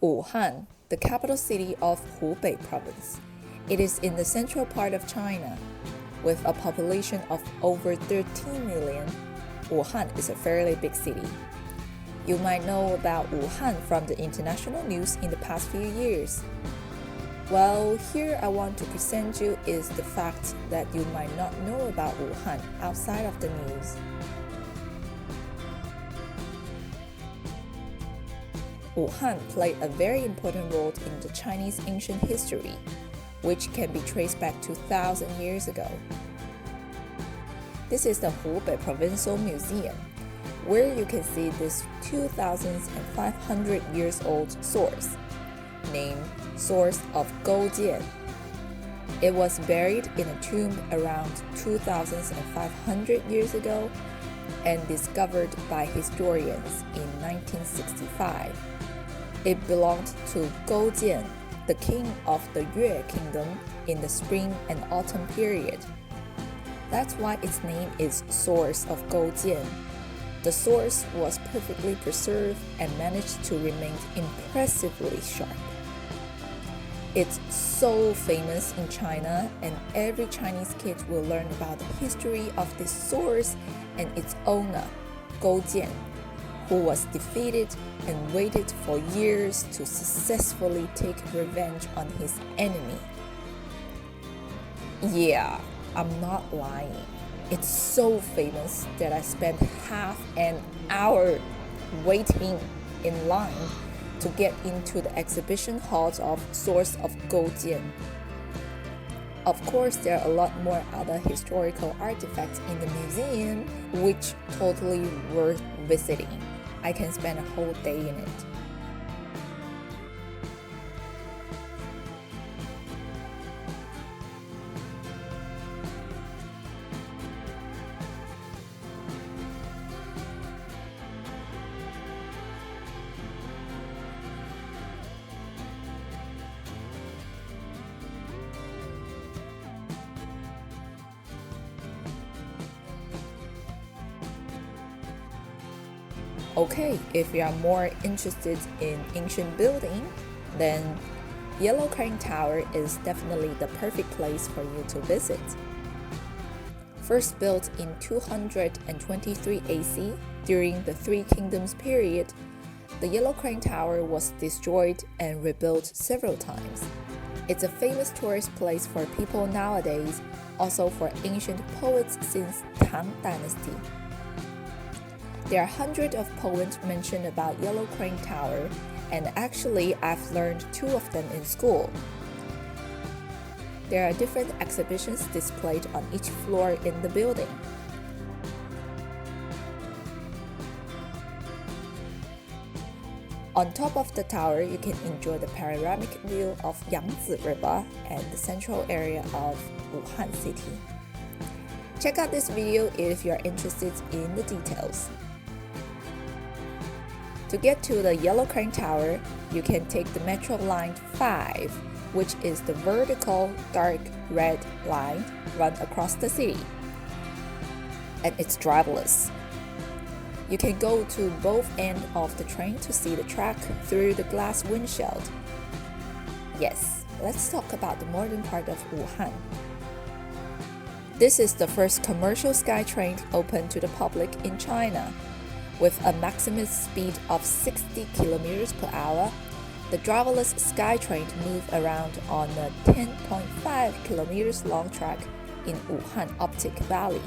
Wuhan, the capital city of Hubei province. It is in the central part of China. With a population of over 13 million, Wuhan is a fairly big city. You might know about Wuhan from the international news in the past few years. Well, here I want to present you is the fact that you might not know about Wuhan outside of the news. Wuhan played a very important role in the Chinese ancient history, which can be traced back 2,000 years ago. This is the Hubei Provincial Museum, where you can see this 2,500 years old source, named Source of Goujian. It was buried in a tomb around 2,500 years ago and discovered by historians in 1965. It belonged to Goujian, the king of the Yue kingdom in the spring and autumn period. That's why its name is Source of Goujian. The source was perfectly preserved and managed to remain impressively sharp. It's so famous in China, and every Chinese kid will learn about the history of this source and its owner, Goujian, who was defeated and waited for years to successfully take revenge on his enemy. Yeah, I'm not lying. It's so famous that I spent half an hour waiting in line to get into the exhibition halls of Source of Goujian. Of course, there are a lot more other historical artifacts in the museum, which totally worth visiting. I can spend a whole day in it. Okay, if you are more interested in ancient building, then Yellow Crane Tower is definitely the perfect place for you to visit. First built in 223 AC during the Three Kingdoms period, the Yellow Crane Tower was destroyed and rebuilt several times. It's a famous tourist place for people nowadays, also for ancient poets since Tang Dynasty. There are hundreds of poems mentioned about Yellow Crane Tower, and actually I've learned 2 of them in school. There are different exhibitions displayed on each floor in the building. On top of the tower, you can enjoy the panoramic view of Yangtze River and the central area of Wuhan City. Check out this video if you are interested in the details. To get to the Yellow Crane Tower, you can take the Metro Line 5, which is the vertical dark red line run across the city. And it's driverless. You can go to both ends of the train to see the track through the glass windshield. Yes, let's talk about the modern part of Wuhan. This is the first commercial SkyTrain open to the public in China. With a maximum speed of 60 km per hour, the driverless SkyTrain moves around on a 10.5 km long track in Wuhan Optic Valley.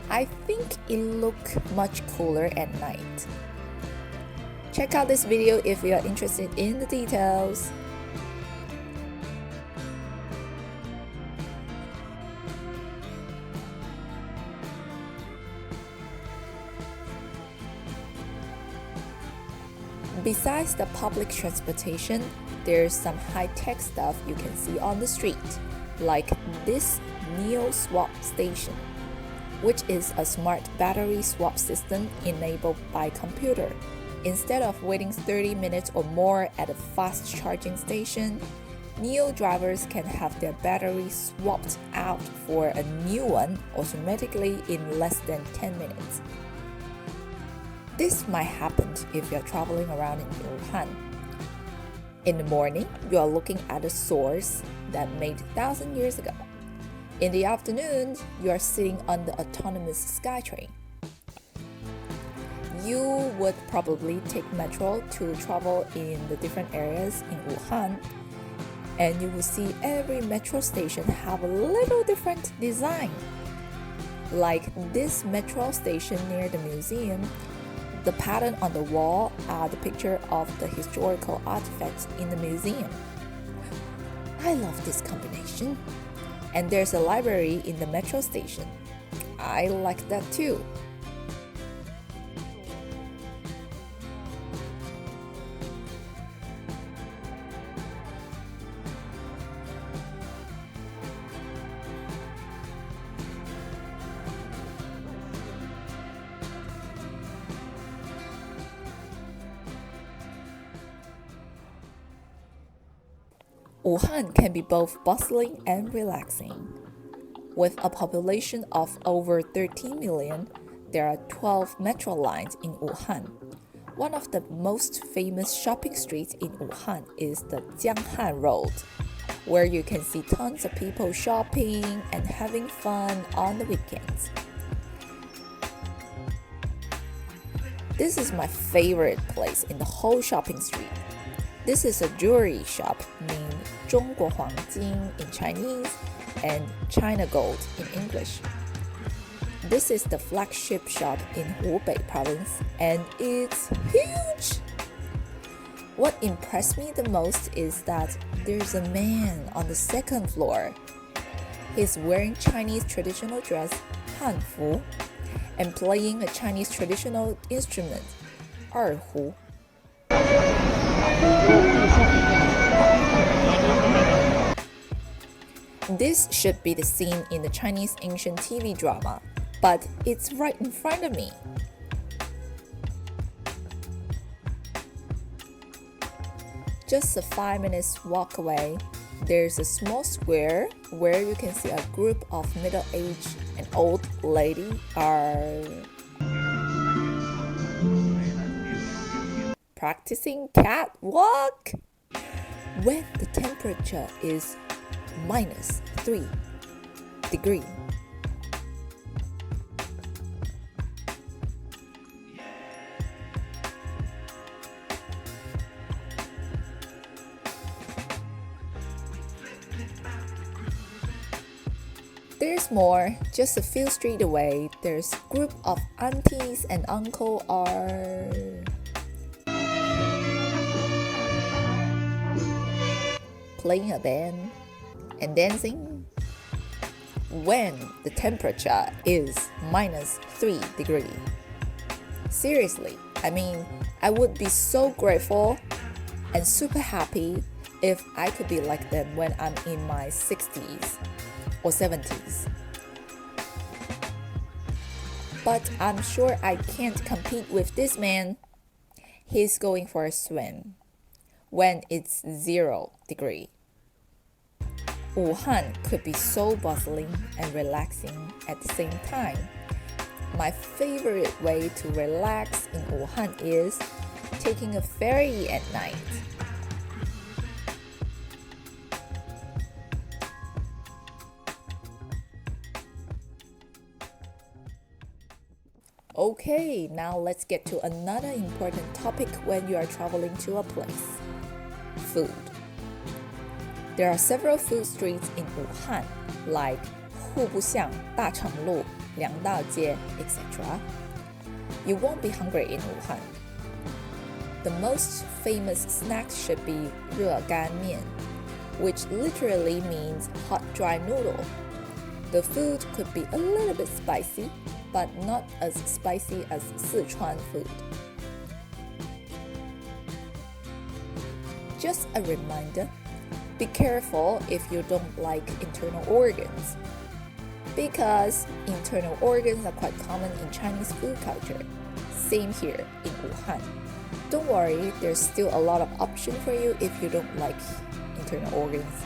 I think it looks much cooler at night. Check out this video if you are interested in the details. Besides the public transportation, there's some high-tech stuff you can see on the street, like this Neo Swap station, which is a smart battery swap system enabled by computer. Instead of waiting 30 minutes or more at a fast charging station, NIO drivers can have their battery swapped out for a new one automatically in less than 10 minutes. This might happen if you're traveling around in Wuhan. In the morning, you are looking at a source that made 1,000 years ago. In the afternoon, you are sitting on the autonomous SkyTrain. You would probably take metro to travel in the different areas in Wuhan, and you will see every metro station have a little different design. Like this metro station near the museum, the pattern on the wall are the picture of the historical artifacts in the museum. I love this combination. And there's a library in the metro station. I like that too. Wuhan can be both bustling and relaxing. With a population of over 13 million, there are 12 metro lines in Wuhan. One of the most famous shopping streets in Wuhan is the Jianghan Road, where you can see tons of people shopping and having fun on the weekends. This is my favorite place in the whole shopping street. This is a jewelry shop named 中国黄金 in Chinese and China Gold in English. This is the flagship shop in Hubei province and it's huge! What impressed me the most is that there's a man on the second floor. He's wearing Chinese traditional dress, Hanfu, and playing a Chinese traditional instrument, Erhu. This should be the scene in the Chinese ancient TV drama, but it's right in front of me. Just a 5 minutes walk away, there's a small square where you can see a group of middle-aged and old lady are practicing catwalk when the temperature is -3 degrees. There's more. Just a few streets away, there's a group of aunties and uncles are playing a band and dancing when the temperature is -3 degrees. Seriously, I mean, I would be so grateful and super happy if I could be like them when I'm in my 60s or 70s. But I'm sure I can't compete with this man. He's going for a swim when it's 0 degrees. Wuhan could be so bustling and relaxing at the same time. My favorite way to relax in Wuhan is taking a ferry at night. Okay, now let's get to another important topic when you are traveling to a place. Food. There are several food streets in Wuhan, like Hubuxiang, Dachenglu, Liangdaojie, etc. You won't be hungry in Wuhan. The most famous snack should be 热干面, which literally means hot dry noodle. The food could be a little bit spicy, but not as spicy as Sichuan food. Just a reminder, be careful if you don't like internal organs. because internal organs are quite common in Chinese food culture. Same here in Wuhan. Don't worry, there's still a lot of options for you if you don't like internal organs.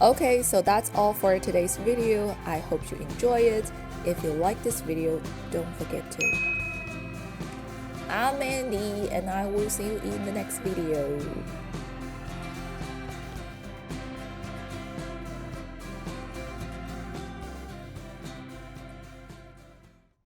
Okay, so that's all for today's video. I hope you enjoy it. If you like this video, don't forget to. I'm Mandy, and I will see you in the next video.